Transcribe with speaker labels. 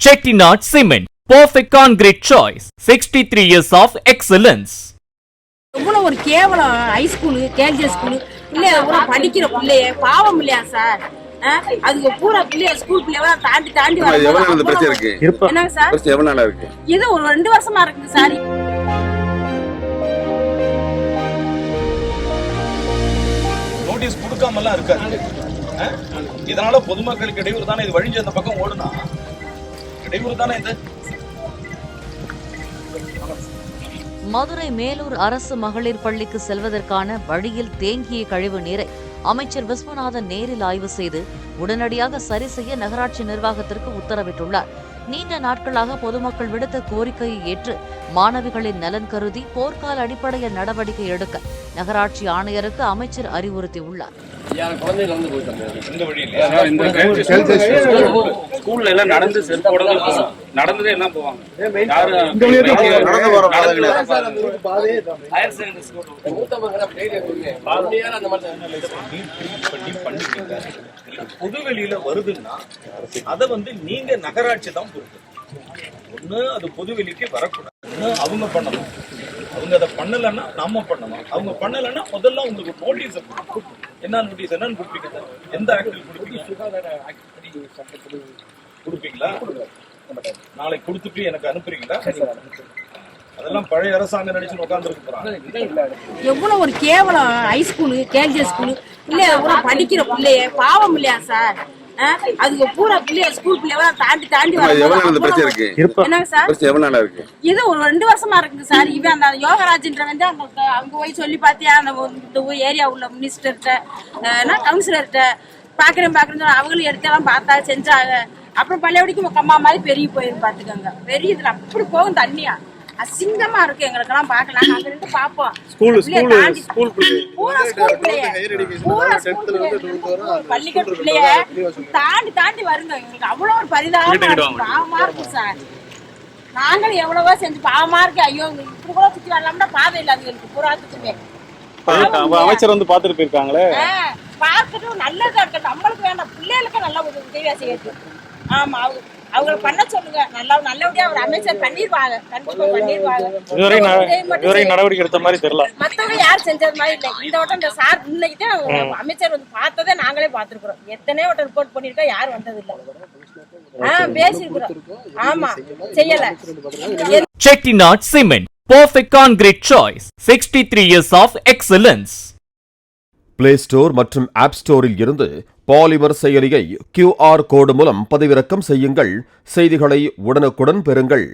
Speaker 1: Chettinad Cement, perfect concrete choice. 63 years of excellence.
Speaker 2: இவ்வளோ ஒரு கேவலம் ஹைஸ்கூலு கேஜி ஸ்கூலு பிள்ளைய கூட படிக்கிற பிள்ளைய பாவம் இல்லையா சார்? அதுக்கு பூரா பிள்ளைய ஸ்கூல் பிள்ளைய தாண்டி தாண்டி என்னங்க சார் இது ஒரு 2 வருஷமா இருக்குது சார்.
Speaker 3: நோட்டீஸ் கொடுக்காமலாம் இருக்காது. இதனால பொதுமக்களுக்கு இடையூறு தானே. இது வழிஞ்சு அந்த பக்கம் ஓடுனா இடையூறு தானே இது.
Speaker 4: மதுரை மேலூர் அரசு மகளிர் பள்ளிக்கு செல்வதற்கான வழியில் தேங்கிய கழிவு நீரை அமைச்சர் விஸ்வநாதன் நேரில் ஆய்வு செய்து உடனடியாக சரி செய்ய நகராட்சி நிர்வாகத்திற்கு உத்தரவிட்டுள்ளார். நீண்ட நாட்களாக பொதுமக்கள் விடுத்த கோரிக்கையை ஏற்று மாணவிகளின் நலன் கருதி போர்க்கால அடிப்படையில் நடவடிக்கை எடுக்க நகராட்சி ஆணையருக்கு அமைச்சர் அறிவுறுத்தியுள்ளார்.
Speaker 3: பொதுவெளியில வருதுன்னா அத நீங்க நகராட்சி தான் பொறுப்பு. ஒண்ணு அது பொதுவெளிக்கு வரக்கூடாது, அவங்க பண்ணணும். அவங்க அதை பண்ணலன்னா நாம பண்ணணும். அவங்க பண்ணலன்னா முதல்ல உங்களுக்கு நோட்டீஸ் என்ன நோட்டீஸ் என்னன்னு கொடுப்பீங்க? எந்த ஆக்டில் கொடுப்பீங்க? சுகாதார ஆக்ட் கொடுப்பீங்களா? நாளைக்கு கொடுத்துட்டு எனக்கு அனுப்புறீங்களா? அதெல்லாம் பழைய அரசாங்கம் நடிச்சு உட்கார்ந்து போறாங்க.
Speaker 2: எவ்வளவு ஒரு கேவலம் ஹைஸ்கூலு கேஜி ஸ்கூலு பிள்ளைய கூட படிக்கிற பிள்ளைய பாவம் இல்லையா சார்? அதுக்கு பூரா பிள்ளைய ஸ்கூல் பிள்ளைய தாண்டி தாண்டி என்னங்க சார் இது ஒரு 2 வருஷமா இருக்குது சார். இவன் அந்த யோகராஜ்ன்ற அங்க போய் சொல்லி பாத்தியா அந்த ஏரியா உள்ள மினிஸ்டர்கிட்ட கவுன்சிலர்கிட்ட பாக்குறேன் அவங்களும் எடுத்தெல்லாம் பார்த்தா செஞ்சாங்க. அப்புறம் பள்ளியோடிக்கு கம்மா மாதிரி பெரிய போயிரு பாத்துக்கோங்க. பெரிய இதுல அப்படி போகும் தண்ணியா அசிங்கமா இருக்கு. எங்களுக்கு எல்லாம் பாக்கலாம் நாங்க ரெண்டு பாப்போம். பள்ளிக்கூட பிள்ளைய தாண்டி தாண்டி வருங்க. எங்களுக்கு அவ்வளவு ஒரு பாவமா இருக்கு சார். நாங்களும் எவ்வளவோ செஞ்சு பாவமா இருக்கு. ஐயோ இப்படி கூட சுத்தி வரலாம்னா பாதை இல்லை அதுங்களுக்கு பூராத்துக்குமே.
Speaker 5: அமைச்சர் பாத்துட்டு போயிருக்காங்களே,
Speaker 2: பார்த்துட்டு நல்லதா இருக்கு. நம்மளுக்கு வேண்டாம், பிள்ளைகளுக்கு நல்ல ஒரு உதவியா செய்யறது. ஆமா அவங்க பண்ண சொல்லுங்க. நல்லபடியா ஒரு அமைச்சர் பண்ணிருவாங்க. கண்டிப்பா பண்ணிருவாங்க.
Speaker 5: இதுவரை நடவடிக்கை எடுத்த மாதிரி தெரியல.
Speaker 2: மத்தவங்க யார் செஞ்சது மாதிரி இல்ல. இந்த வட்டம் இந்த சார் இன்னைக்கு அமைச்சர் பார்த்ததே நாங்களே பாத்துருக்கோம். எத்தனையோ வட்டம் ரிப்போர்ட் பண்ணிருக்கோம், யாரும் வந்தது இல்ல. பேசிருக்கிறோம். ஆமா செய்யல.
Speaker 1: Chettinad Cement, perfect concrete choice. 63 years of excellence.
Speaker 6: Play store மற்றும் ஆப் ஸ்டோரில் இருந்து பாலிமர் செயலியை QR கோடு மூலம் பதிவிறக்கம் செய்யுங்கள். செய்திகளை உடனுக்குடன் பெறுங்கள்.